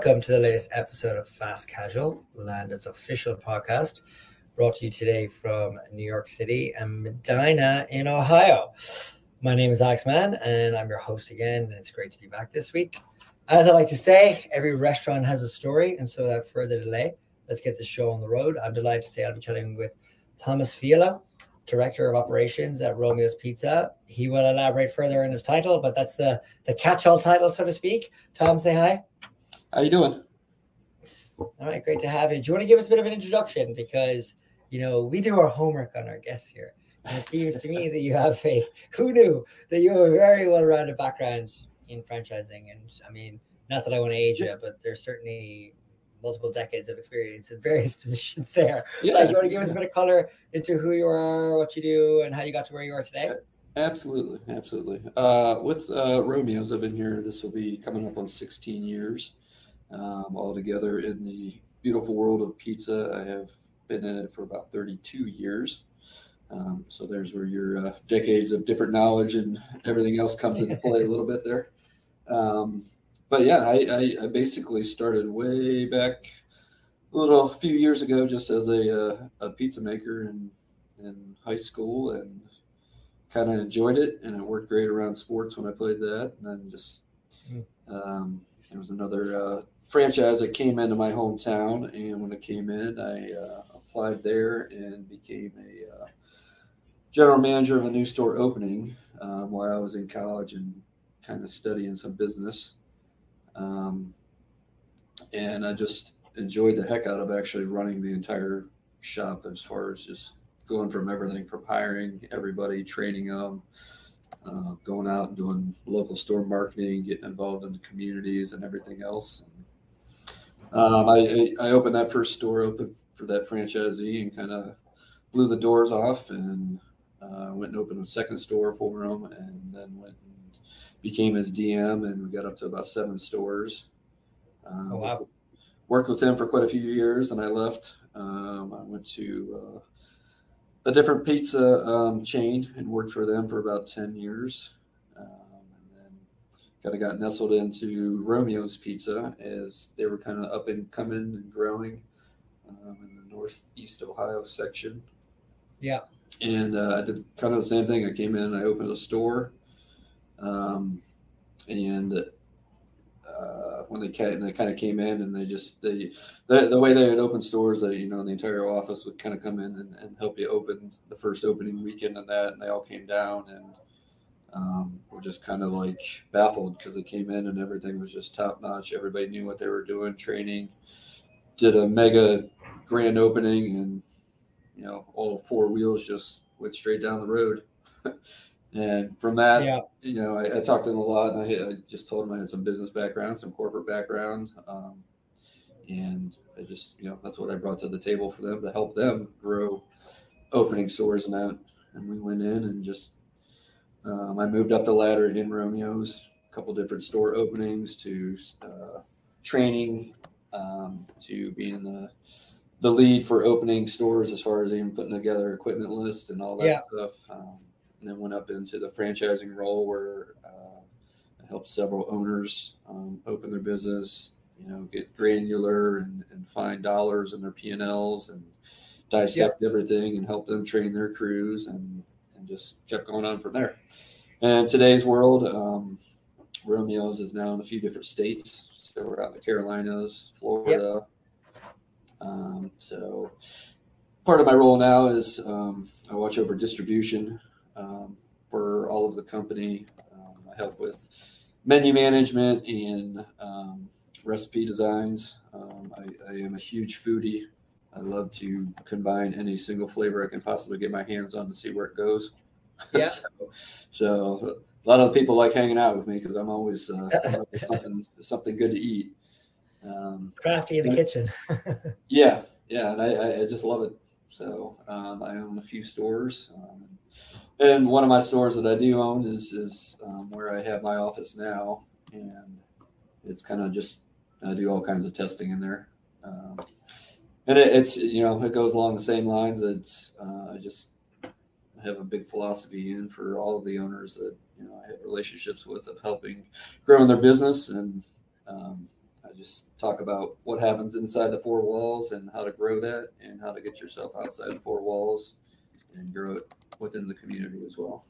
Welcome to the latest episode of Fast Casual, Landed's official podcast, brought to you today from New York City and Medina in Ohio. My name is Alex Mann, and I'm your host again, and it's great to be back this week. As I like to say, every restaurant has a story, and so without further delay, let's get the show on the road. I'm delighted to say I'll be chatting with Thomas Fiala, Director of Operations at Romeo's Pizza. He will elaborate further in his title, but that's the catch-all title, so to speak. Tom, say hi. How you doing? All right, great to have you. Do you want to give us a bit of an introduction? Because, we do our homework on our guests here. And it seems to me that you have who knew that you have a very well-rounded background in franchising. And I mean, not that I want to age you, but there's certainly multiple decades of experience in various positions there. Yeah. Do you want to give us a bit of color into who you are, what you do, and how you got to where you are today? Absolutely. With Romeo's, I've been here. This will be coming up on 16 years. All together in the beautiful world of pizza. I have been in it for about 32 years. So there's where your decades of different knowledge and everything else comes into play a little bit there. But yeah, I basically started way back a few years ago just as a pizza maker in high school, and kind of enjoyed it, and it worked great around sports when I played that. And then just there was another franchise that came into my hometown, and when it came in, I applied there and became a general manager of a new store opening while I was in college and kind of studying some business. And I just enjoyed the heck out of actually running the entire shop, as far as just going from everything from hiring everybody, training them, going out and doing local store marketing, getting involved in the communities and everything else. I opened that first store open for that franchisee and kind of blew the doors off, and went and opened a second store for him, and then went and became his DM, and we got up to about 7 stores. Oh, wow. Worked with him for quite a few years, and I left. I went to a different pizza chain and worked for them for about 10 years. And then kind of got nestled into Romeo's Pizza as they were kind of up and coming and growing in the Northeast Ohio section. Yeah. And I did kind of the same thing. I came in, I opened a store, and when they kind of came in, and the way they would open stores, the entire office would kind of come in and help you open the first opening weekend and that, and they all came down, and were just kind of like baffled because they came in and everything was just top notch. Everybody knew what they were doing, training, did a mega grand opening, and all 4 wheels just went straight down the road. And from that, I talked to them a lot, and I just told them I had some business background, some corporate background. And I just, that's what I brought to the table for them, to help them grow opening stores and that. And we went in and just, I moved up the ladder in Romeo's, a couple different store openings, to training, to being the lead for opening stores, as far as even putting together equipment lists and all that stuff. And then went up into the franchising role, where I helped several owners open their business, get granular and find dollars in their P&Ls and dissect everything and help them train their crews, and just kept going on from there. And in today's world, Romeo's is now in a few different states. So we're out in the Carolinas, Florida. So part of my role now is I watch over distribution for all of the company. I help with menu management and recipe designs. I am a huge foodie. I love to combine any single flavor I can possibly get my hands on to see where it goes. Yeah. so a lot of people like hanging out with me because I'm always something good to eat. Crafty in the kitchen. Yeah, and I just love it. So I own a few stores. And one of my stores that I do own is where I have my office now, and it's kind of just, I do all kinds of testing in there, and it's it goes along the same lines. It's I just have a big philosophy in for all of the owners that I have relationships with, of helping grow in their business, and I I just talk about what happens inside the four walls and how to grow that and how to get yourself outside the four walls and grow it within the community as well.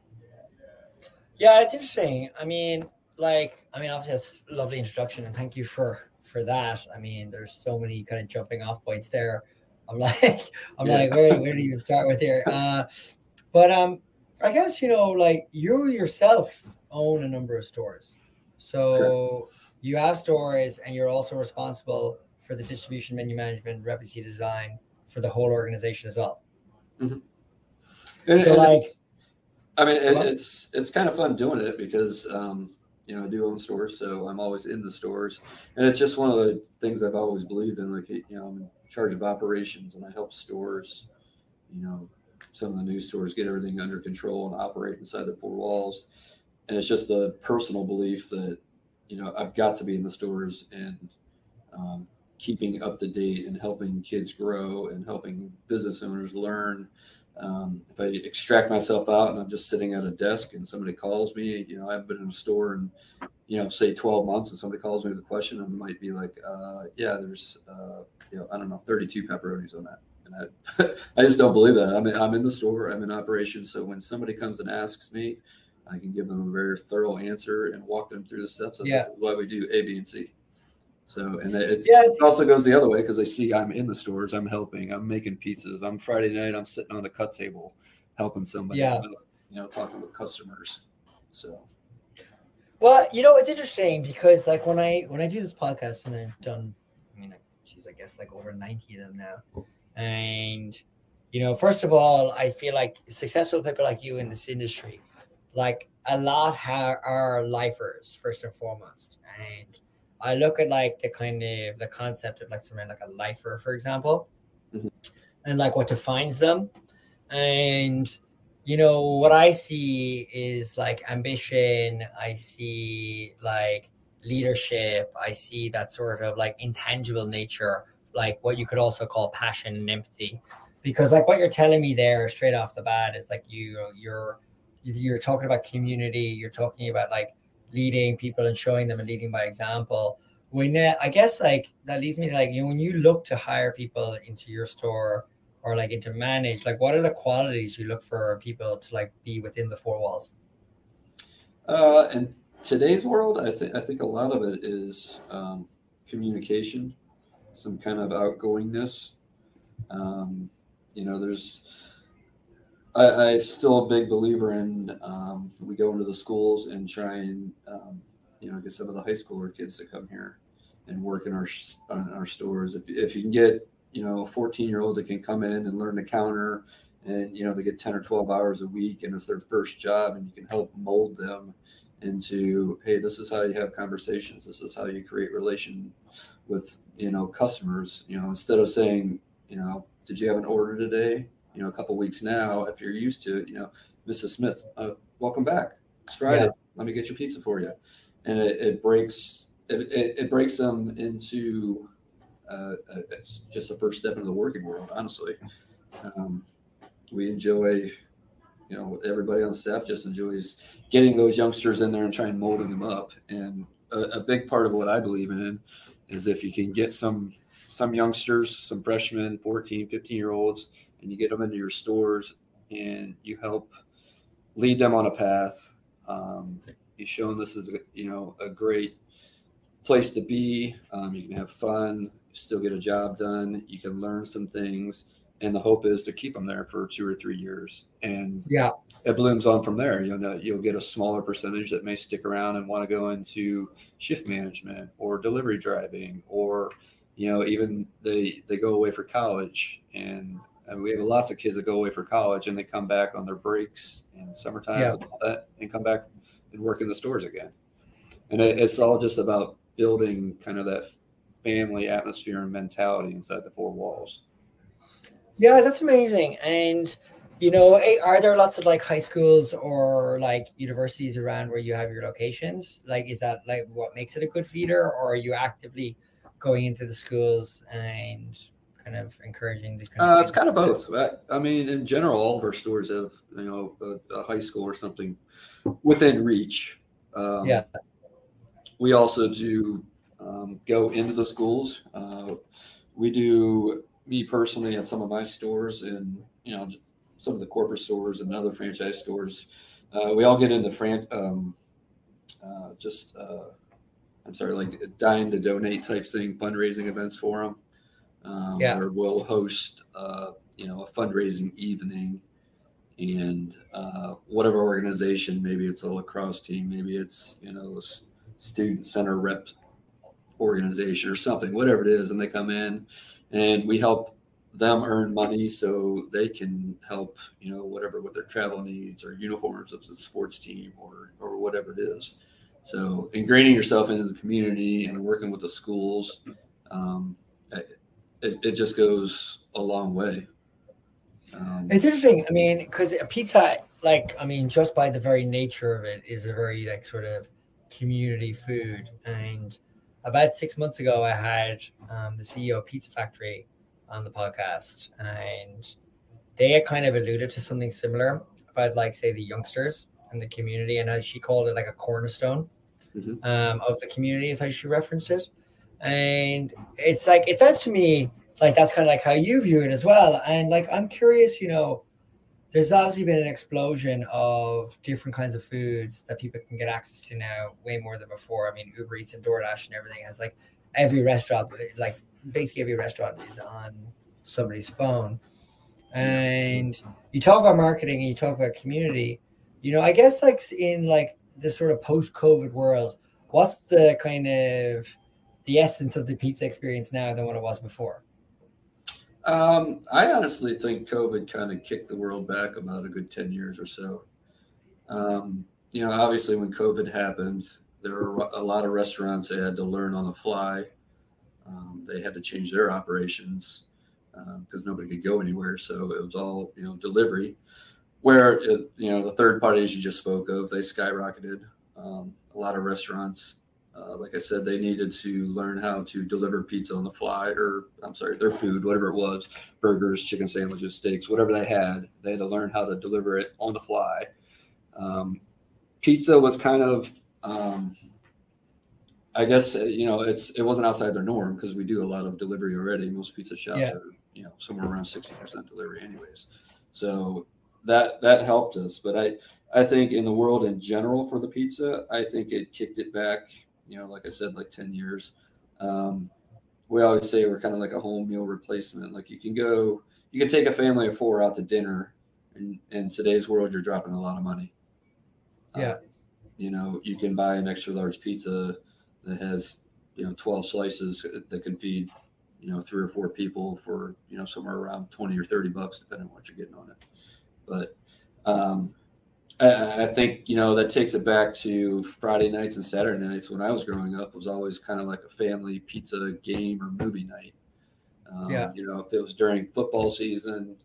Yeah, it's interesting. Obviously that's a lovely introduction, and thank you for that. I mean, there's so many kind of jumping off points there. I'm like, where do you even start with here? But I guess like you yourself own a number of stores, Correct. so you have stores, and you're also responsible for the distribution, menu management, recipe design for the whole organization as well. Mm-hmm. So And like, it's kind of fun doing it because I do own stores, so I'm always in the stores, and it's just one of the things I've always believed in. Like, I'm in charge of operations, and I help stores, some of the new stores get everything under control and operate inside their four walls. And it's just a personal belief that I've got to be in the stores and keeping up to date and helping kids grow and helping business owners learn. If I extract myself out and I'm just sitting at a desk and somebody calls me, I haven't been in a store in, say 12 months, and somebody calls me with a question, and might be like, yeah, there's, I don't know, 32 pepperonis on that. And I just don't believe that. I'm in the store, I'm in operation. So when somebody comes and asks me, I can give them a very thorough answer and walk them through the steps of this is why we do A, B, and C. So, and it also goes the other way because they see I'm in the stores, I'm helping, I'm making pizzas. I'm Friday night, I'm sitting on the cut table helping somebody, talking with customers. So, well, it's interesting because like when I do this podcast, and I've done, I guess like over 90 of them now. And, first of all, I feel like successful people like you in this industry, like a lot are lifers first and foremost. And I look at like the concept of like something like a lifer, for example, mm-hmm. and like what defines them. And, what I see is like ambition. I see like leadership. I see that sort of like intangible nature, like what you could also call passion and empathy. Because like what you're telling me there straight off the bat is like you're talking about community. You're talking about like leading people and showing them and leading by example. I guess like that leads me to like, when you look to hire people into your store or like into manage, like what are the qualities you look for people to like be within the four walls? In today's world, I think a lot of it is communication, some kind of outgoingness. I'm still a big believer in we go into the schools and try and get some of the high schooler kids to come here and work in our stores. If you can get a 14-year-old that can come in and learn the counter, and they get 10 or 12 hours a week and it's their first job, and you can help mold them into, hey, this is how you have conversations, this is how you create relation with customers, instead of saying, did you have an order today? A couple weeks now, if you're used to it, Mrs. Smith, welcome back, it's Friday, let me get your pizza for you. And it breaks them into it's just the first step into the working world, honestly. We enjoy, everybody on staff just enjoys getting those youngsters in there and trying molding them up. And a big part of what I believe in is if you can get some youngsters, some freshmen, 14, 15-year-olds, and you get them into your stores and you help lead them on a path. You show them this is a great place to be. You can have fun, still get a job done. You can learn some things, and the hope is to keep them there for 2 or 3 years. And it blooms on from there. You'll get a smaller percentage that may stick around and want to go into shift management or delivery driving, or even they go away for college. And we have lots of kids that go away for college and they come back on their breaks and summertime and all that, and come back and work in the stores again. And it's all just about building kind of that family atmosphere and mentality inside the four walls. Yeah, that's amazing. And are there lots of like high schools or like universities around where you have your locations? Like, is that like what makes it a good feeder, or are you actively going into the schools and kind of encouraging the kind of it's kind of both. I mean, in general, all of our stores have a high school or something within reach. We also do go into the schools. We do, me personally, at some of my stores and, some of the corporate stores and other franchise stores, we all get into just, I'm sorry, like dying to donate type thing, fundraising events for them, Yeah. where we'll host, a fundraising evening, and whatever organization, maybe it's a lacrosse team, maybe it's, student center rep organization or something, whatever it is, and they come in and we help them earn money so they can help, whatever with their travel needs or uniforms of the sports team or whatever it is. So ingraining yourself into the community and working with the schools, um, it just goes a long way. It's interesting. I mean, because pizza, like, I mean, just by the very nature of it, is a very like sort of community food. And about 6 months ago, I had the CEO of Pizza Factory on the podcast, and they had kind of alluded to something similar about, like, say, the youngsters in the community, and as she called it, like a cornerstone of the community, is how she referenced it. And it's like, it sounds to me like that's kind of like how you view it as well. And like, I'm curious, there's obviously been an explosion of different kinds of foods that people can get access to now, way more than before. I mean, Uber Eats and DoorDash and everything has, like, every restaurant, like basically every restaurant is on somebody's phone. And you talk about marketing and you talk about community, I guess, like, in like the sort of post-COVID world, what's the kind of the essence of the pizza experience now than what it was before? I honestly think COVID kind of kicked the world back about a good 10 years or so. Obviously when COVID happened, there were a lot of restaurants that had to learn on the fly. They had to change their operations because nobody could go anywhere. So it was all, delivery, where, the third parties you just spoke of, they skyrocketed. A lot of restaurants, like I said, they needed to learn how to deliver pizza on the fly, or I'm sorry, their food, whatever it was, burgers, chicken sandwiches, steaks, whatever they had to learn how to deliver it on the fly. Pizza was kind of, I guess, it wasn't outside their norm because we do a lot of delivery already. Most pizza shops Yeah. are, somewhere around 60% delivery anyways. So that helped us. But I think in the world in general for the pizza, I think it kicked it back, like I said, like 10 years. We always say we're kind of like a home meal replacement. Like you can take a family of four out to dinner, and in today's world, you're dropping a lot of money. Yeah. You can buy an extra large pizza that has 12 slices that can feed 3 or 4 people for somewhere around 20 or $30, depending on what you're getting on it. But I think that takes it back to Friday nights and Saturday nights when I was growing up. Was always kind of like a family pizza game or movie night. If it was during football season,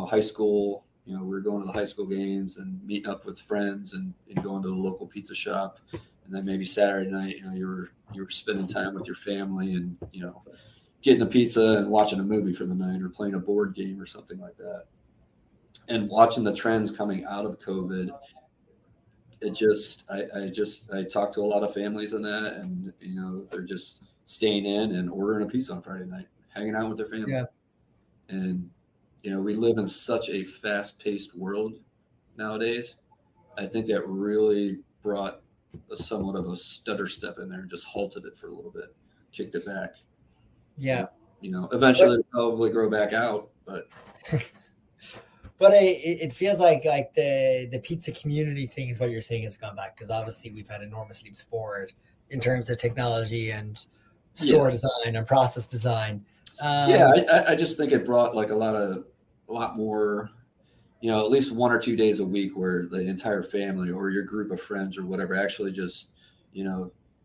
high school, we were going to the high school games and meeting up with friends and going to the local pizza shop. And then maybe Saturday night, you were spending time with your family and, getting a pizza and watching a movie for the night or playing a board game or something like that. And watching the trends coming out of COVID, I talked to a lot of families on that, and, they're just staying in and ordering a pizza on Friday night, hanging out with their family. Yeah. And, we live in such a fast-paced world nowadays. I think that really brought somewhat of a stutter step in there and just halted it for a little bit, kicked it back. Yeah. Eventually it'll probably grow back out, but But it feels like the pizza community thing is what you're saying has gone back, because obviously we've had enormous leaps forward in terms of technology and store design and process design. I just think it brought like a lot more, at least 1 or 2 days a week where the entire family or your group of friends or whatever actually just,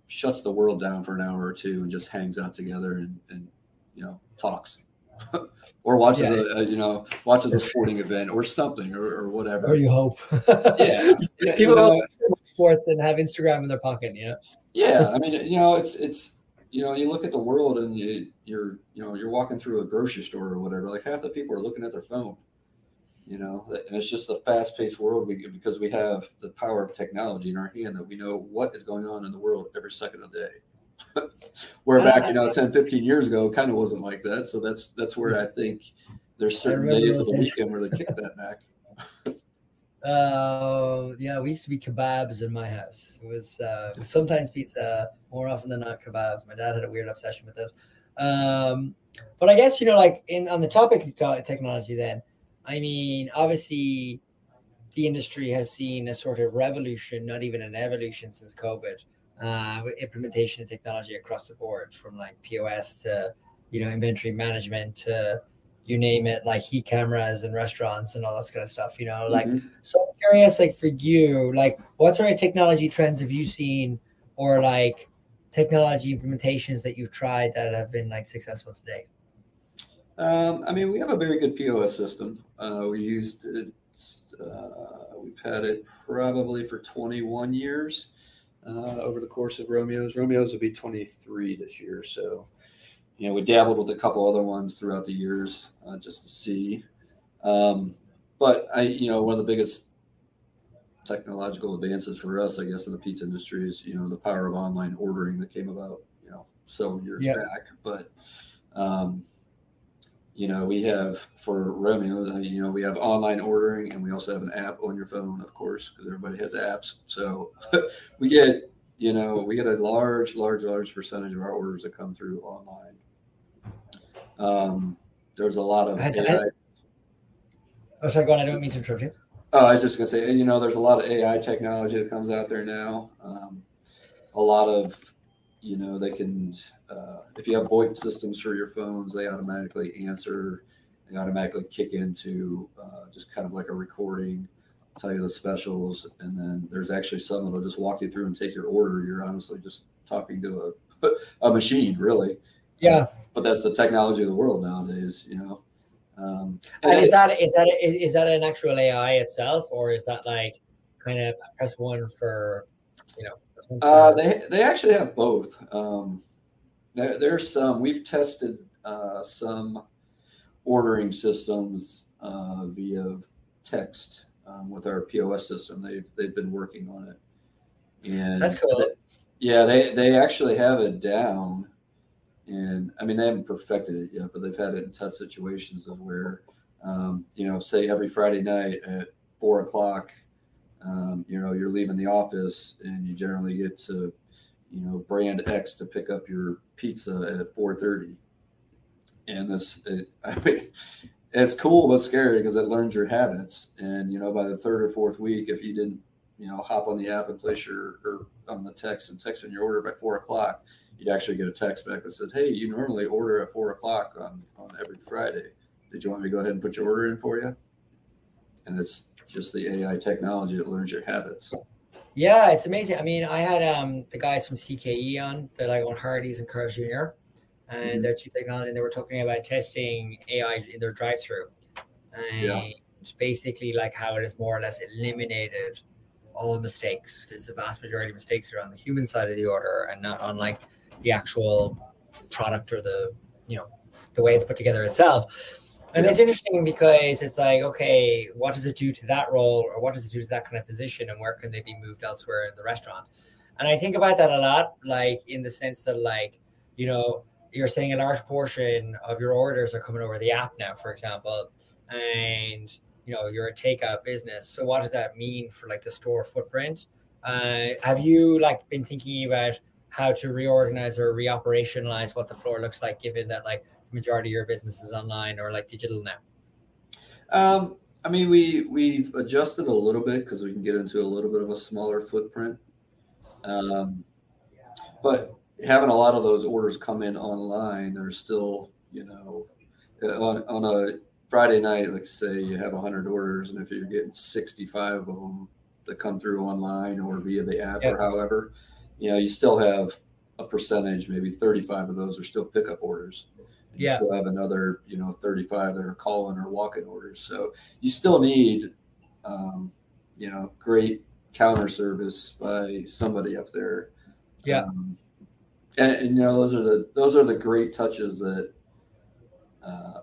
shuts the world down for an hour or two and just hangs out together and talks. Or watches watches a sporting event or something or whatever. Or you hope. Yeah. People sports and have Instagram in their pocket, Yeah, I mean, it's you look at the world and you're walking through a grocery store or whatever. Like half the people are looking at their phone. And it's just a fast-paced world because we have the power of technology in our hand that we know what is going on in the world every second of the day. Where back, 10, 15 years ago, kind of wasn't like that. So that's where I think there's certain days of the weekend where they kick that back. Yeah, we used to be kebabs in my house. It was sometimes pizza, more often than not kebabs. My dad had a weird obsession with it. But I guess, like on the topic of technology then, I mean, obviously the industry has seen a sort of revolution, not even an evolution since COVID, with implementation of technology across the board, from like POS to, inventory management to you name it, like heat cameras and restaurants and all that kind of stuff, like, so I'm curious, like for you, like what sort of technology trends have you seen, or like technology implementations that you've tried that have been like successful today? I mean, we have a very good POS system. We used it. We've had it probably for 21 years over the course of Romeo's. Romeo's will be 23 this year. So, we dabbled with a couple other ones throughout the years just to see. But one of the biggest technological advances for us, I guess, in the pizza industry is, the power of online ordering that came about, several years back. But, we have for Romeo, we have online ordering, and we also have an app on your phone, of course, because everybody has apps. So we get, a large percentage of our orders that come through online. There's a lot of AI. Oh, sorry, go on. I don't mean to interrupt you. Oh, I was just going to say, there's a lot of AI technology that comes out there now. A lot of, they can, if you have VoIP systems for your phones, they automatically answer, they automatically kick into just kind of like a recording, tell you the specials. And then there's actually some that'll just walk you through and take your order. You're honestly just talking to a machine, really. Yeah. But that's the technology of the world nowadays, and is that an actual AI itself, or is that like kind of press one for, they actually have both. There's some, we've tested some ordering systems via text with our POS system. They've been working on it, and that's cool. They actually have it down. And I mean, they haven't perfected it yet, but they've had it in test situations of where, say every Friday night at 4:00, you're leaving the office and you generally get to, brand X to pick up your pizza at 4:30. And it's cool, but scary because it learns your habits. And, by the third or fourth week, if you didn't, hop on the app and place or on the text and text in your order by 4:00, you'd actually get a text back that says, "Hey, you normally order at 4:00 on every Friday. Did you want me to go ahead and put your order in for you?" And it's just the AI technology that learns your habits. Yeah, it's amazing. I mean, I had the guys from CKE on, they're like on Hardee's and Carl's Jr. and their chief technology, and they were talking about testing AI in their drive-through. And basically like how it has more or less eliminated all mistakes, because the vast majority of mistakes are on the human side of the order and not on like the actual product or the way it's put together itself. And it's interesting because it's like, okay, what does it do to that role, or what does it do to that kind of position, and where can they be moved elsewhere in the restaurant? And I think about that a lot, like in the sense that, like, you're saying a large portion of your orders are coming over the app now, for example, and you're a takeout business. So what does that mean for like the store footprint? Have you like been thinking about how to reorganize or reoperationalize what the floor looks like, given that like the majority of your business is online or like digital now? I mean, we've adjusted a little bit because we can get into a little bit of a smaller footprint. But having a lot of those orders come in online, there's still, on a Friday night, like say you have 100 orders, and if you're getting 65 of them that come through online or via the app or however, you still have a percentage, maybe 35 of those are still pickup orders. And you still have another, 35 that are call-in or walk-in orders. So you still need, great counter service by somebody up there. And those are the great touches that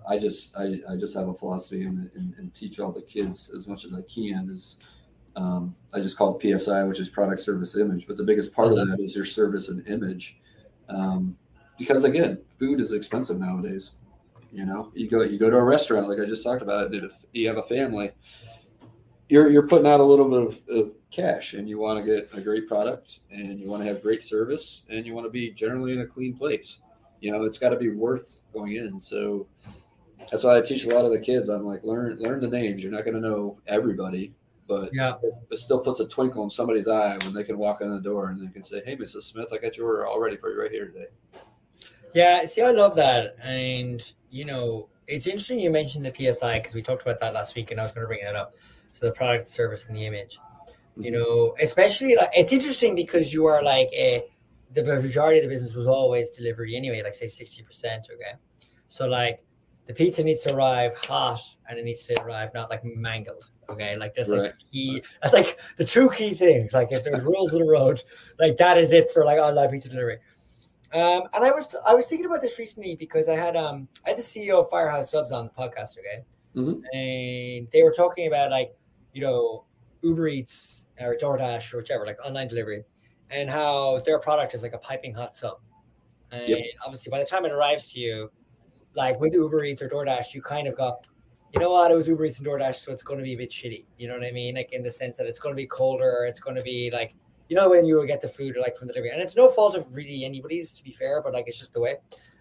I just have a philosophy and teach all the kids as much as I can is I just call it PSI, which is product, service, image. But the biggest part of that is your service and image. Because again, food is expensive nowadays. You go to a restaurant like I just talked about. If you have a family, you're putting out a little bit of cash, and you want to get a great product, and you want to have great service, and you want to be generally in a clean place. It's got to be worth going in. So that's why I teach a lot of the kids. I'm like, learn the names. You're not going to know everybody, but Yeah. it still puts a twinkle in somebody's eye when they can walk in the door and they can say, "Hey, Mrs. Smith, I got your order all ready for you right here today." Yeah, see, I love that. And, it's interesting you mentioned the PSI because we talked about that last week and I was going to bring that up. So the product, service, and the image, Mm-hmm. especially like, it's interesting because you are like the majority of the business was always delivery anyway, like say 60%. Okay. So like the pizza needs to arrive hot and it needs to arrive not like mangled. Okay. Like that's like Right. the key. That's like the two key things. Like if there's rules of the road, like that is it for like online pizza delivery. And I was thinking about this recently because I had the CEO of Firehouse Subs on the podcast, okay, Mm-hmm. and they were talking about like you know Uber Eats or DoorDash or whichever, like online delivery, and how their product is like a piping hot sub, and Yep. obviously by the time it arrives to you, like with Uber Eats or DoorDash, you kind of got, you know what, it was Uber Eats and DoorDash, so it's going to be a bit shitty. You know what I mean? Like in the sense that it's going to be colder, it's going to be like, when you get the food like from the delivery, and it's no fault of really anybody's, to be fair, but like it's just the way.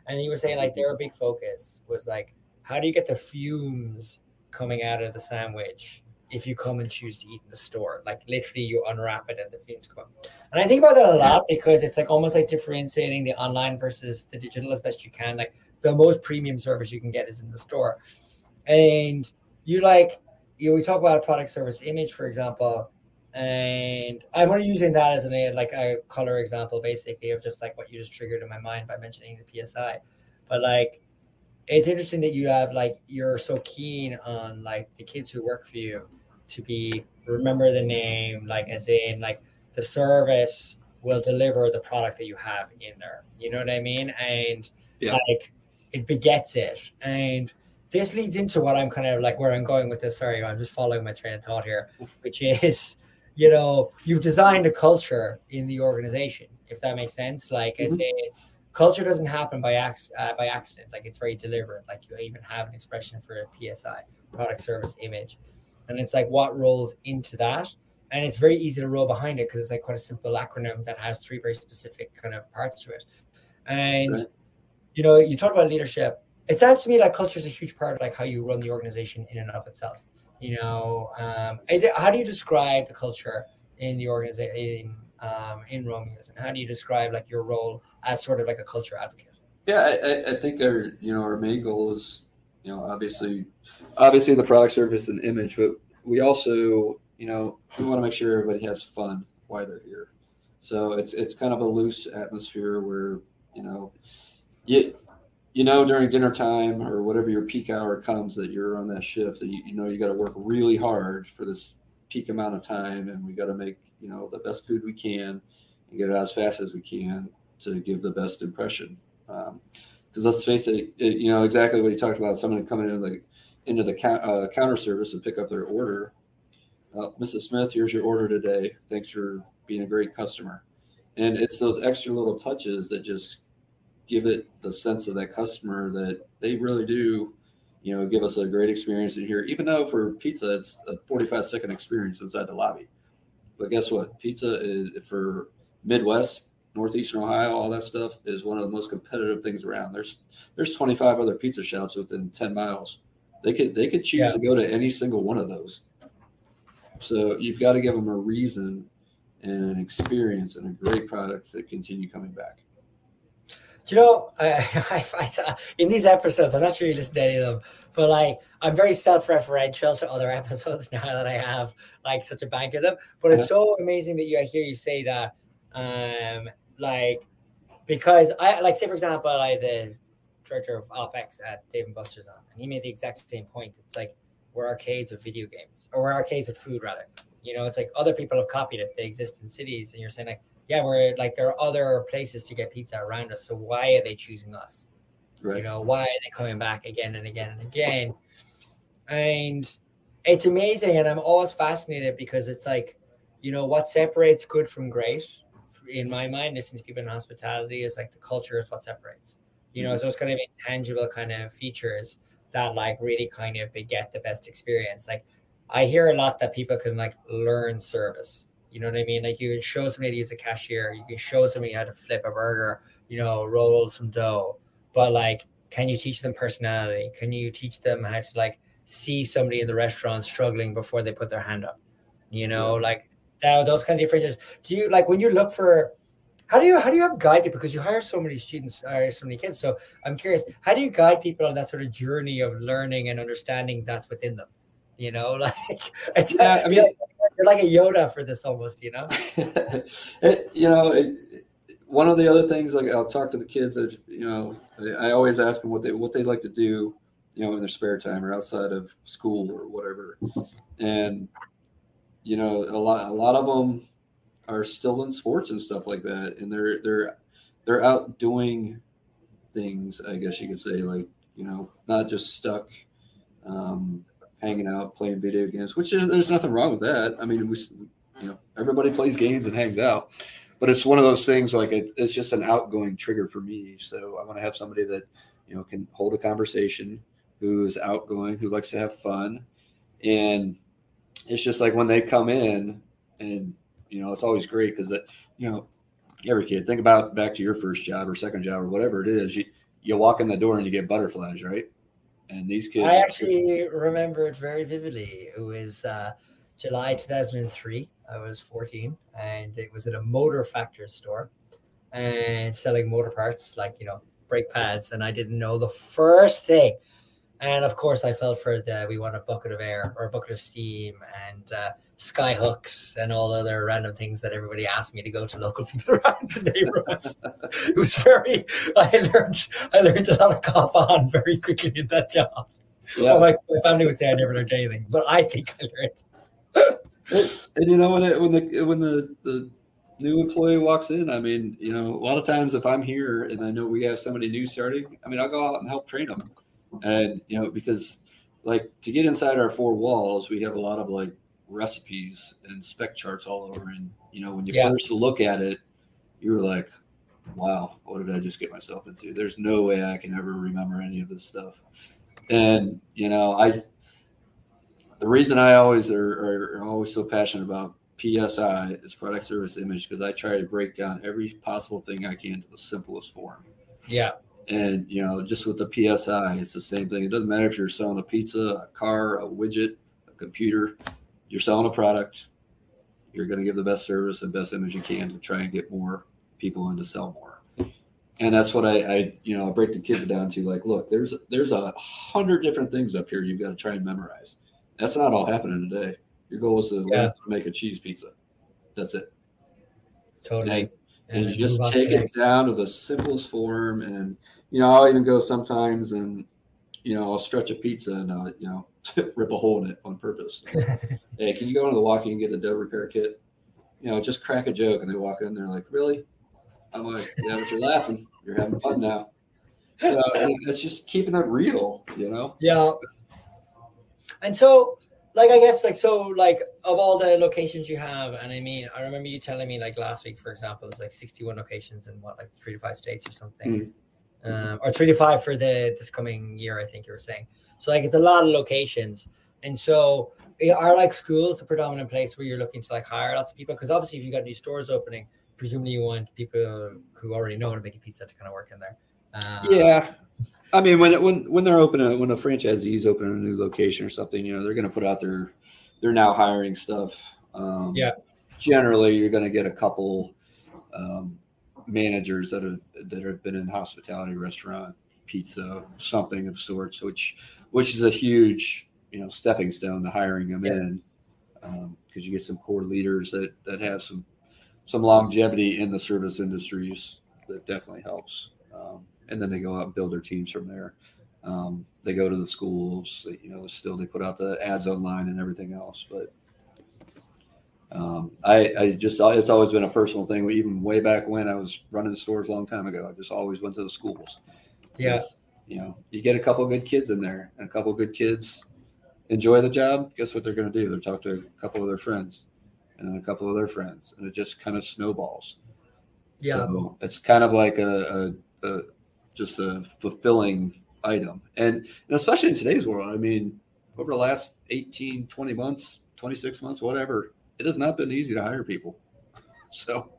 And he was saying like their big focus was like, how do you get the fumes coming out of the sandwich if you come and choose to eat in the store? Like literally, you unwrap it and the fumes come up. And I think about that a lot because it's like almost like differentiating the online versus the digital as best you can. Like the most premium service you can get is in the store. And you like, we talk about product service image, for example, and I'm only using that as like a color example, basically, of just like what you just triggered in my mind by mentioning the PSI. But like, it's interesting that you have like you're so keen on like the kids who work for you to be remember the name, like as in like the service will deliver the product that you have in there. You know what I mean? And Yeah. like it begets it. And this leads into what I'm kind of like where I'm going with this. Sorry, I'm just following my train of thought here, which is, you've designed a culture in the organization, if that makes sense. Like as Mm-hmm. a culture doesn't happen by accident. Like it's very deliberate. Like you even have an expression for a PSI, product service image, and it's like what rolls into that. And it's very easy to roll behind it because it's like quite a simple acronym that has three very specific kind of parts to it. And Right. you talk about leadership. It sounds to me like culture is a huge part of like how you run the organization in and of itself. How do you describe the culture in the organization in Romeo's, and how do you describe like your role as sort of like a culture advocate? Yeah, I think our main goal is obviously the product, service, and image, but we also we want to make sure everybody has fun while they're here. So it's kind of a loose atmosphere where you know you during dinner time or whatever your peak hour comes that you're on that shift that you got to work really hard for this peak amount of time, and we got to make the best food we can and get it out as fast as we can to give the best impression. Because let's face it, exactly what you talked about. Someone coming into the counter service and pick up their order. Mrs. Smith, here's your order today. Thanks for being a great customer. And it's those extra little touches that just give it the sense of that customer that they really do, give us a great experience in here. Even though for pizza, it's a 45-second experience inside the lobby. But guess what? Pizza is for Midwest, Northeastern Ohio, all that stuff is one of the most competitive things around. There's 25 other pizza shops within 10 miles. They could choose Yeah. to go to any single one of those. So you've got to give them a reason and an experience and a great product to continue coming back. In these episodes, I'm not sure you listen to any of them, but like I'm very self-referential to other episodes now that I have like such a bank of them. But it's Uh-huh. so amazing that I hear you say that, like because I like say for example, I the director of OpEx at Dave and Buster's on, and he made the exact same point. It's like we're arcades with video games, or we're arcades with food rather. It's like other people have copied it. They exist in cities, and you're saying like, yeah, we're like there are other places to get pizza around us. So why are they choosing us? Right. Why are they coming back again and again and again? And it's amazing, and I'm always fascinated because it's like, what separates good from great in my mind, listening to people in hospitality is like the culture is what separates. So it's kind of intangible kind of features that like really kind of beget the best experience. Like I hear a lot that people can like learn service. You know what I mean? Like you can show somebody to use a cashier, you can show somebody how to flip a burger, roll some dough. But like, can you teach them personality? Can you teach them how to like see somebody in the restaurant struggling before they put their hand up? Like those kind of differences. Do you like when you look for how do you have guide people, because you hire so many students, so many kids? So I'm curious, how do you guide people on that sort of journey of learning and understanding that's within them? Like it's, Yeah, I mean, you're like a Yoda for this almost. One of the other things, like I'll talk to the kids that I always ask them what they like to do, in their spare time or outside of school or whatever, and a lot of them are still in sports and stuff like that, and they're out doing things, I guess you could say, like not just stuck hanging out playing video games, which there's nothing wrong with that. I mean, everybody plays games and hangs out, but it's one of those things like it's just an outgoing trigger for me. So I want to have somebody that can hold a conversation, who is outgoing, who likes to have fun, and it's just like when they come in, and it's always great because every kid, think about back to your first job or second job or whatever it is, you walk in the door and you get butterflies, right? And these kids, I actually remember it very vividly. It was July 2003. I was 14, and it was at a motor factory store and selling motor parts like brake pads, and I didn't know the first thing. And of course, I fell for we want a bucket of air or a bucket of steam and sky hooks and all other random things that everybody asked me to go to local people around the neighborhood. It was I learned a lot of cop on very quickly in that job. Yeah. Well, my family would say I never learned anything, but I think I learned. And when the new employee walks in, I mean, a lot of times if I'm here and I know we have somebody new starting, I mean, I'll go out and help train them. And, because like to get inside our four walls, we have a lot of like recipes and spec charts all over. And, when you first look at it, you're like, wow, what did I just get myself into? There's no way I can ever remember any of this stuff. And, the reason I always are always so passionate about PSI is product service image, because I try to break down every possible thing I can to the simplest form. Yeah. And, just with the PSI, it's the same thing. It doesn't matter if you're selling a pizza, a car, a widget, a computer, you're selling a product, you're going to give the best service and best image you can to try and get more people in to sell more. And that's what I break the kids down to, like, look, there's 100 different things up here you've got to try and memorize. That's not all happening today. Your goal is to learn how to make a cheese pizza. That's it. Totally. And you just take it down to the simplest form. And, I'll even go sometimes and, I'll stretch a pizza and, rip a hole in it on purpose. Hey, can you go into the walk-in and get the dough repair kit? Just crack a joke. And they walk in, they're like, really? I'm like, yeah, but you're laughing. You're having fun now. And it's just keeping it real, Yeah. And so, like, I guess, like, so, like, of all the locations you have, and I mean, I remember you telling me, like, last week, for example, there's like 61 locations in like 3 to 5 states or something, or 3 to 5 for this coming year, I think you were saying. So, like, it's a lot of locations. And so, are like schools the predominant place where you're looking to like hire lots of people? Because obviously, if you got new stores opening, presumably you want people who already know how to make a pizza to kind of work in there. Yeah. I mean, when they're opening, when a franchisee is opening a new location or something, they're going to put out they're now hiring stuff. Generally, you're going to get a couple managers that have been in hospitality, restaurant, pizza, something of sorts, which is a huge stepping stone to hiring them in, because you get some core leaders that have some longevity in the service industries. That definitely helps. And then they go out and build their teams from there. They go to the schools, still they put out the ads online and everything else. But it's always been a personal thing. Even way back when I was running stores a long time ago, I just always went to the schools. Yeah. You get a couple of good kids in there, and a couple of good kids enjoy the job. Guess what they're going to do? They'll talk to a couple of their friends and then a couple of their friends, and it just kind of snowballs. Yeah. So it's kind of like a just a fulfilling item. And especially in today's world, I mean, over the last 18, 20 months, 26 months, whatever, it has not been easy to hire people. So,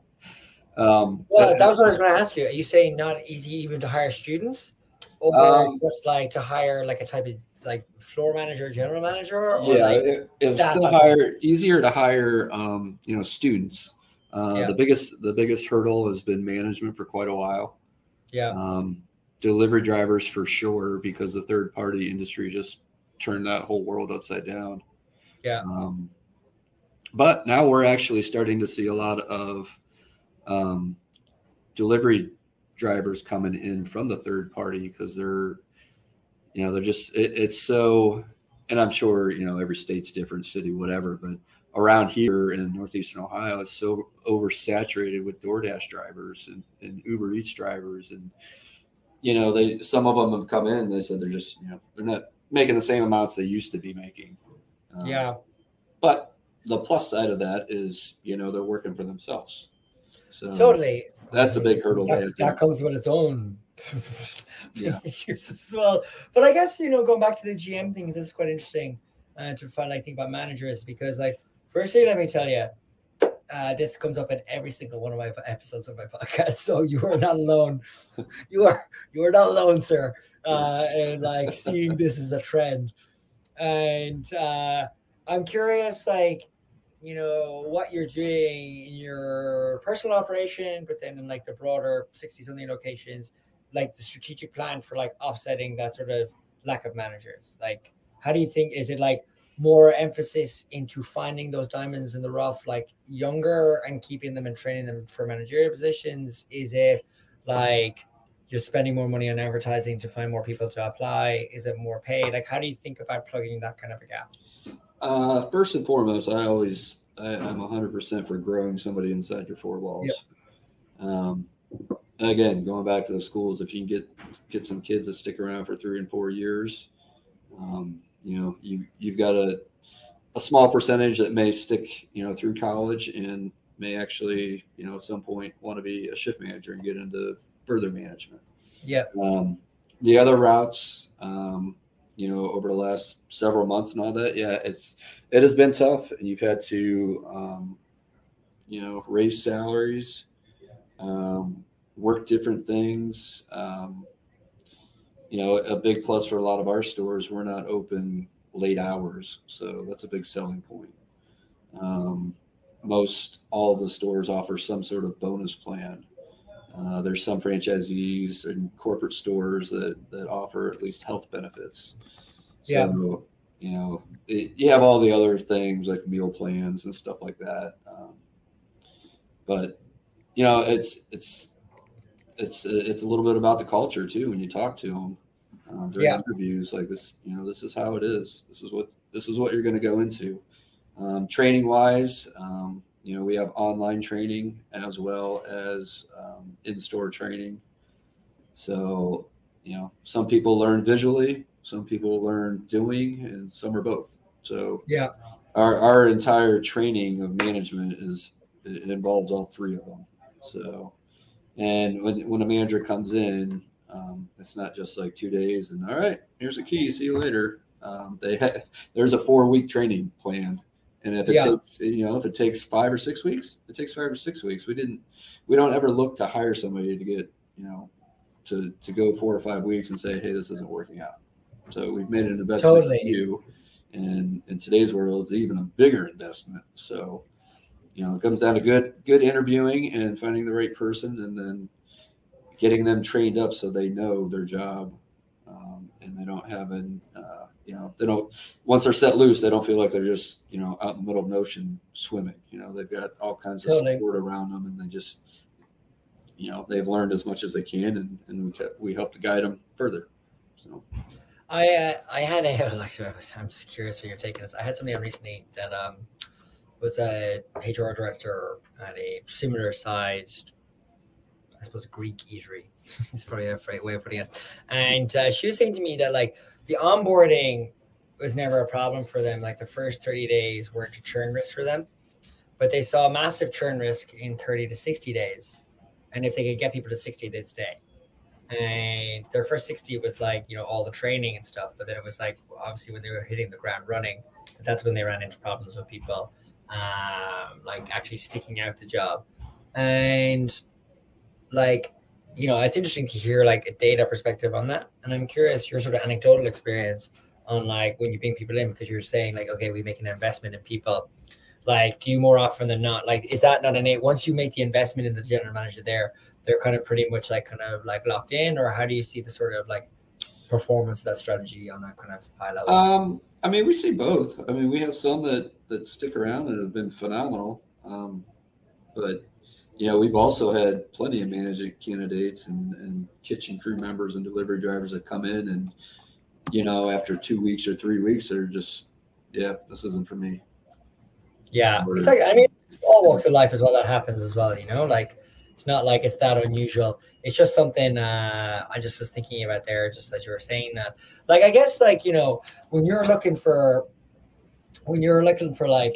Well, that was what I was going to ask you. Are you saying not easy even to hire students, or um, just like to hire like a type of like floor manager, general manager, or yeah, like it's staff still members? easier to hire, students. Yeah. The biggest hurdle has been management for quite a while. Yeah. Um, Delivery drivers for sure, because the third party industry just turned that whole world upside down. Yeah. Um, but now we're actually starting to see a lot of um, delivery drivers coming in from the third party, because they're just it's so. And I'm sure every state's different, city, whatever, but around here in northeastern Ohio, it's so oversaturated with DoorDash drivers and Uber Eats drivers, and they some of them have come in. They said they're just they're not making the same amounts they used to be making. Um, Yeah. but the plus side of that is they're working for themselves. So Totally. that's a big hurdle they have That to. comes with its own Yeah. issues as well. But I guess, going back to the GM thing, this is quite interesting to find like think about managers, because like firstly, let me tell you, this comes up in every single one of my episodes of my podcast. So you are not alone. You are not alone, sir. And like seeing this as a trend. And I'm curious, like, what you're doing in your personal operation, but then in like the broader 60 something locations, like the strategic plan for like offsetting that sort of lack of managers. Like, how do you think, is it like more emphasis into finding those diamonds in the rough, like younger, and keeping them and training them for managerial positions? Is it like you're spending more money on advertising to find more people to apply? Is it more paid? Like, how do you think about plugging that kind of a gap? First and foremost, I'm 100% for growing somebody inside your four Yep. walls. Um, Again, going back to the schools, if you can get some kids that stick around for 3 and 4 years, you've got a small percentage that may stick through college and may actually at some point want to be a shift manager and get into further management. Yep. The other routes, over the last several months and all that, yeah, it has been tough, and you've had to raise salaries, work different things. A big plus for a lot of our stores, we're not open late hours, so that's a big selling point. Most all of the stores offer some sort of bonus plan. There's some franchisees and corporate stores that offer at least health benefits. Yeah. So, you have all the other things like meal plans and stuff like that. But it's a little bit about the culture too when you talk to them during Yeah. interviews. Like this, this is how it is. This is what you're going to go into. Training wise, we have online training as well as in-store training. So, some people learn visually, some people learn doing, and some are both. So Yeah. our entire training of management it involves all three of them. So, and when a manager comes in, it's not just like 2 days and all right, here's the key, see you later. There's a 4-week training plan, and if Yeah. it takes 5 or 6 weeks, it takes 5 or 6 weeks. We don't ever look to hire somebody to get to go 4 or 5 weeks and say, hey, this isn't working out. So we've made an investment in Totally. you, and in today's world, it's even a bigger investment. So it comes down to good interviewing and finding the right person, and then getting them trained up so they know their job, and they don't have they don't, once they're set loose, they don't feel like they're just out in the middle of an ocean swimming. They've got all kinds of Totally. support around them, and they just they've learned as much as they can, and we help to guide them further. So I had a like, I'm just curious where you're taking this. I had somebody on recently that was a HR director at a similar sized, I suppose, Greek eatery. It's probably a way of putting it. And she was saying to me that like the onboarding was never a problem for them. Like the first 30 days weren't a churn risk for them, but they saw a massive churn risk in 30 to 60 days. and if they could get people to 60, they'd stay. And their first 60 was like, all the training and stuff. But then it was like, obviously, when they were hitting the ground running, that's when they ran into problems with people, like actually sticking out the job. And like, it's interesting to hear like a data perspective on that. And I'm curious your sort of anecdotal experience on like when you bring people in, because you're saying like, okay, we make an investment in people. Like, do you more often than not, like, is that not once you make the investment in the general manager there, they're kind of pretty much like kind of like locked in, or how do you see the sort of like performance of that strategy on a kind of high level? I mean, we see both. I mean, we have some that stick around and have been phenomenal. But we've also had plenty of managing candidates and kitchen crew members and delivery drivers that come in and, after 2 weeks or 3 weeks, they're just, this isn't for me. Yeah. It's like, I mean, all walks of life as well, that happens as well, like it's not like it's that unusual. It's just something I just was thinking about there, just as you were saying that. Like, I guess, like, when you're looking for like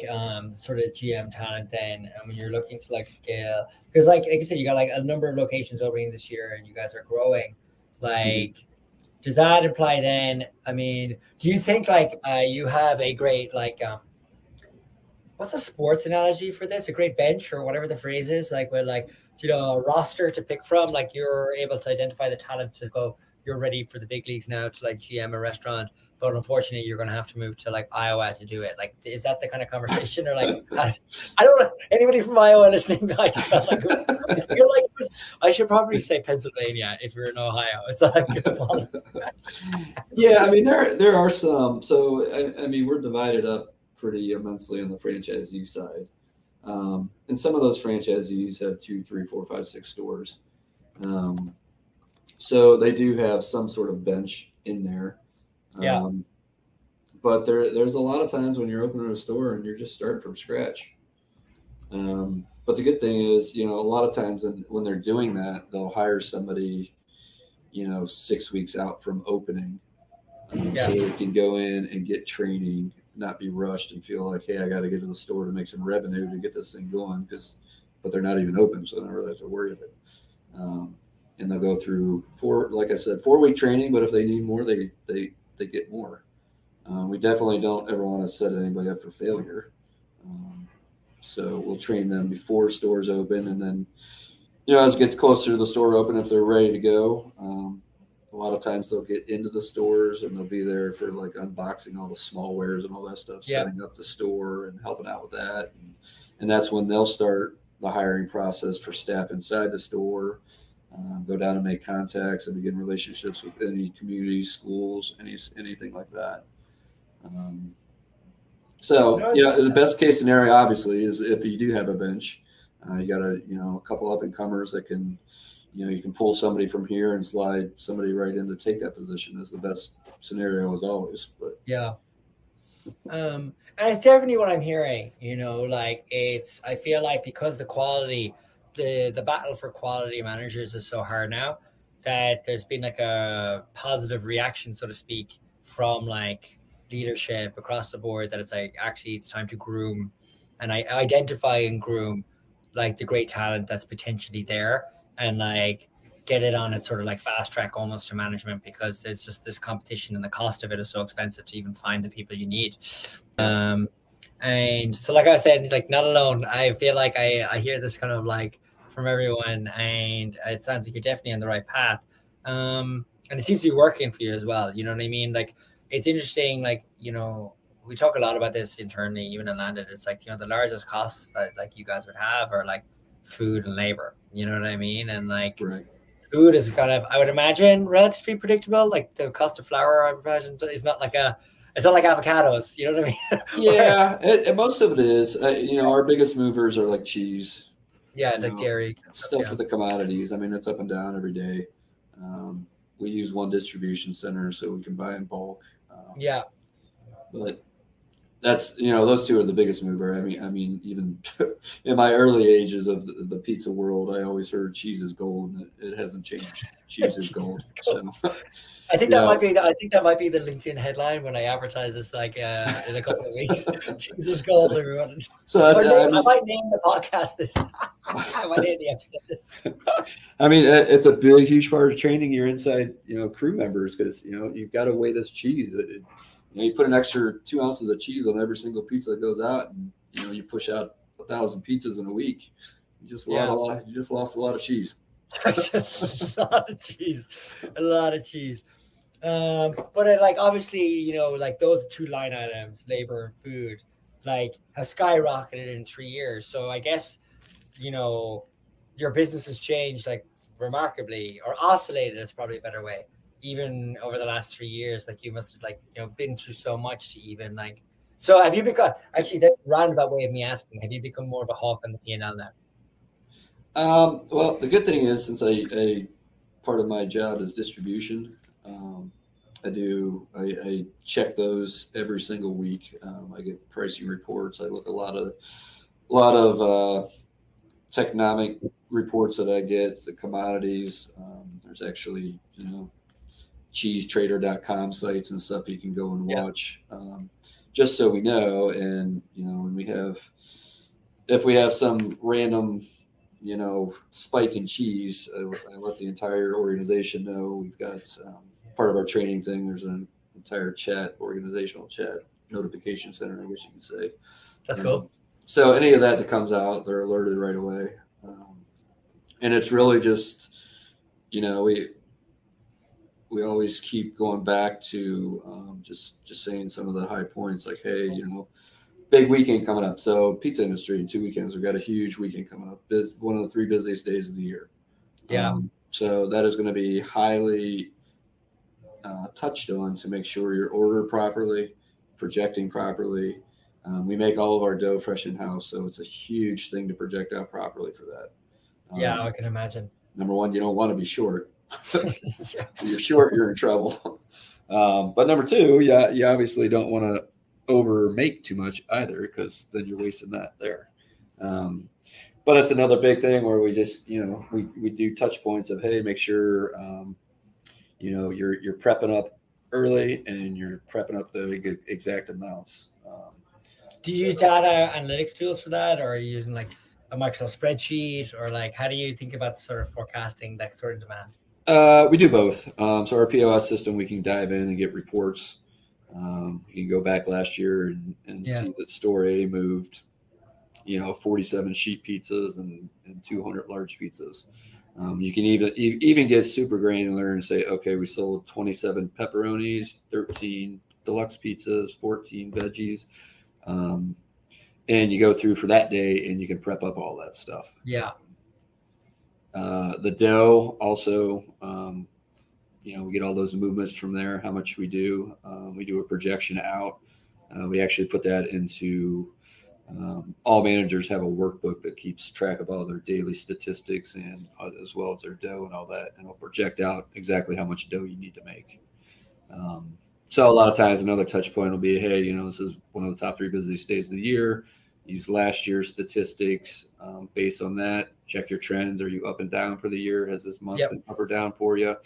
sort of GM talent then, and when you're looking to like scale, because like I said, you got like a number of locations opening this year and you guys are growing, like does that imply then, I mean, do you think like you have a great like what's a sports analogy for this, a great bench or whatever the phrase is, like with like a roster to pick from, like you're able to identify the talent to go, you're ready for the big leagues now to like GM a restaurant, but unfortunately you're going to have to move to like Iowa to do it. Like, is that the kind of conversation, or like, I don't know, anybody from Iowa listening? I just felt like, I feel like I should probably say Pennsylvania if you're in Ohio. It's like, yeah, I mean, there are some, so I mean, we're divided up pretty immensely on the franchisee side. And some of those franchisees have 2, 3, 4, 5, 6 stores. So they do have some sort of bench in there. Yeah. But there's a lot of times when you're opening a store and you're just starting from scratch. But the good thing is, a lot of times when they're doing that, they'll hire somebody, 6 weeks out from opening. So they can go in and get training, not be rushed and feel like, hey, I got to get to the store to make some revenue to get this thing going, but they're not even open, so they don't really have to worry about it. And they'll go through 4-week training, but if they need more, they get more. We definitely don't ever want to set anybody up for failure. So we'll train them before stores open, and then, as it gets closer to the store open, if they're ready to go, a lot of times they'll get into the stores and they'll be there for like unboxing all the small wares and all that stuff, setting up the store and helping out with that. And that's when they'll start the hiring process for staff inside the store, go down and make contacts and begin relationships with any communities, schools, anything like that. So, the best case scenario, obviously, is if you do have a bench, you got a couple up and comers that can, you can pull somebody from here and slide somebody right in to take that position is the best scenario as always. But and it's definitely what I'm hearing, like I feel like because the quality, the battle for quality managers is so hard now, that there's been like a positive reaction, so to speak, from like leadership across the board, that it's like, actually it's time to groom and identify and groom like the great talent that's potentially there, and like get it on its sort of like fast track almost to management, because there's just this competition and the cost of it is so expensive to even find the people you need. And so, like I said, like not alone. I feel like I hear this kind of like from everyone, and it sounds like you're definitely on the right path. And it seems to be working for you as well. You know what I mean? Like, it's interesting, like, we talk a lot about this internally, even in Landed. It's like, the largest costs that like you guys would have are like food and labor, you know what I mean? And like food is kind of, I would imagine, relatively predictable. Like the cost of flour, I would imagine, is not like it's not like avocados, you know what I mean? Yeah, most of it is. Our biggest movers are like cheese. Yeah, like dairy stuff with the commodities. I mean, it's up and down every day. We use one distribution center so we can buy in bulk. But that's, those two are the biggest mover. I mean, even in my early ages of the pizza world, I always heard cheese is gold, and it hasn't changed. Cheese is gold. So, I think that might be the LinkedIn headline when I advertise this, like in a couple of weeks. Cheese is gold, everyone. So I might name the podcast this. My name of the episode is. I mean, it's a big, huge part of training your inside, crew members because you've got to weigh this cheese. You put an extra 2 ounces of cheese on every single pizza that goes out, and you push out 1,000 pizzas in a week. You just lost a lot. You just lost a lot of cheese. A lot of cheese, a lot of cheese. But like obviously, like those two line items, labor and food, like have skyrocketed in 3 years. So I guess your business has changed like remarkably, or oscillated is probably a better way. Even over the last 3 years, like you must have like been through so much to even like. So have you become actually that roundabout way of me asking? Have you become more of a hawk on the P&L now? Well, the good thing is since I part of my job is distribution. I check those every single week. I get pricing reports. I look a lot of technomic reports that I get, the commodities. There's actually cheesetrader.com sites and stuff you can go and watch, just so we know. And if we have some random spike in cheese, I let the entire organization know. We've got part of our training thing. There's an entire organizational chat notification center, I guess you could say. That's cool. So any of that comes out, they're alerted right away. And it's really just, we always keep going back to just saying some of the high points, like, hey, big weekend coming up. So pizza industry in 2 weekends, we've got a huge weekend coming up. One of the 3 busiest days of the year. Yeah. So that is going to be highly touched on to make sure you're ordered properly, projecting properly. We make all of our dough fresh in house, so it's a huge thing to project out properly for that. Yeah, I can imagine. Number one, you don't want to be short. If you're short, you're in trouble. But number two, you obviously don't want to over make too much either, because then you're wasting that there. But it's another big thing where we just we do touch points of, hey, make sure you're prepping up early and you're prepping up the exact amounts. Do you use data analytics tools for that, or are you using like a Microsoft spreadsheet, or like how do you think about sort of forecasting that sort of demand? We do both. So our POS system, we can dive in and get reports. You can go back last year and see that store A moved, 47 sheet pizzas and 200 large pizzas. You can even get super granular and say, okay, we sold 27 pepperonis, 13 deluxe pizzas, 14 veggies. And you go through for that day and you can prep up all that stuff. Yeah. The dough also, we get all those movements from there, how much we do. We do a projection out. We actually put that into all managers have a workbook that keeps track of all their daily statistics and as well as their dough and all that. And it'll project out exactly how much dough you need to make. So a lot of times another touch point will be, hey, this is one of the top 3 busiest days of the year. Use last year's statistics. Based on that, check your trends. Are you up and down for the year? Has this month been up or down for you?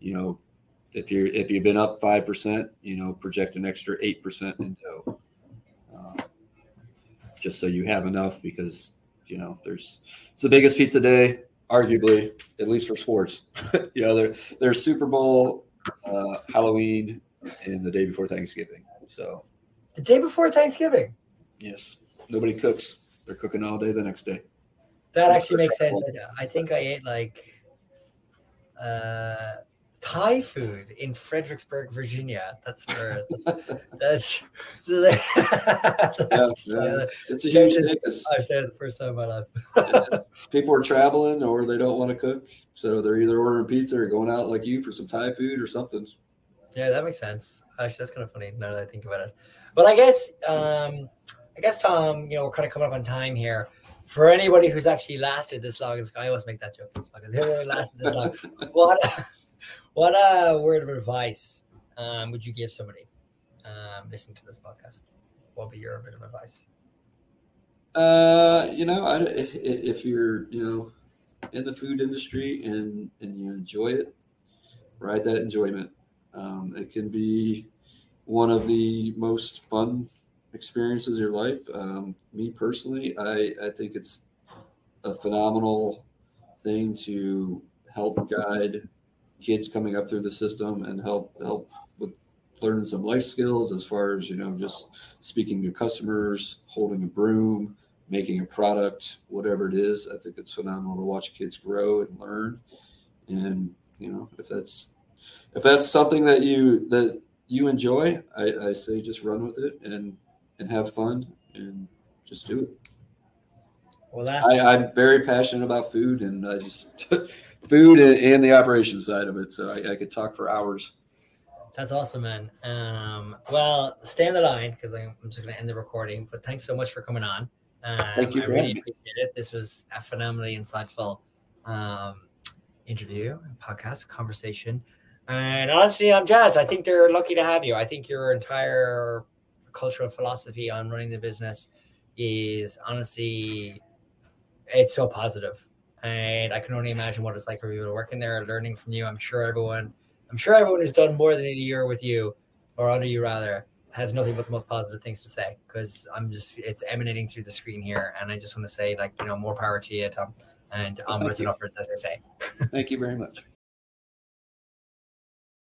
If you've been up 5%, project an extra 8% in dough. Just so you have enough, because it's the biggest pizza day, arguably, at least for sports. There's Super Bowl, Halloween, and the day before Thanksgiving. So the day before Thanksgiving? Yes. Nobody cooks. They're cooking all day the next day. That actually makes sense. I think I ate like Thai food in Fredericksburg, Virginia. That's where that's it's a huge thing. I've said it the first time in my life. People are traveling or they don't want to cook, so they're either ordering pizza or going out like you for some Thai food or something. Yeah, that makes sense. Actually, that's kind of funny now that I think about it. But I guess Tom, we're kind of coming up on time here. For anybody who's actually lasted this long, I always make that joke. Whoever lasted this long, what word of advice would you give somebody listening to this podcast? What would be your bit of advice? If you're in the food industry and you enjoy it, ride that enjoyment. It can be one of the most fun experiences of your life. Me personally, I think it's a phenomenal thing to help guide kids coming up through the system and help with learning some life skills as far as, just speaking to customers, holding a broom, making a product, whatever it is. I think it's phenomenal to watch kids grow and learn. And, if that's something that you enjoy, I say just run with it and have fun and just do it. Well, I'm very passionate about food, and I just food and the operation side of it. So I could talk for hours. That's awesome, man. Well, stay on the line because I'm just going to end the recording. But thanks so much for coming on. Thank you I for really having me. appreciate it. This was a phenomenally insightful interview, podcast, conversation. And honestly, I'm jazzed. I think they're lucky to have you. I think your entire cultural philosophy on running the business is honestly, it's so positive. And I can only imagine what it's like for people working there, learning from you. I'm sure everyone who's done more than a year with you, or under you rather, has nothing but the most positive things to say. Because it's emanating through the screen here, and I just want to say, more power to you, Tom, and onwards and upwards, as I say. Thank you very much.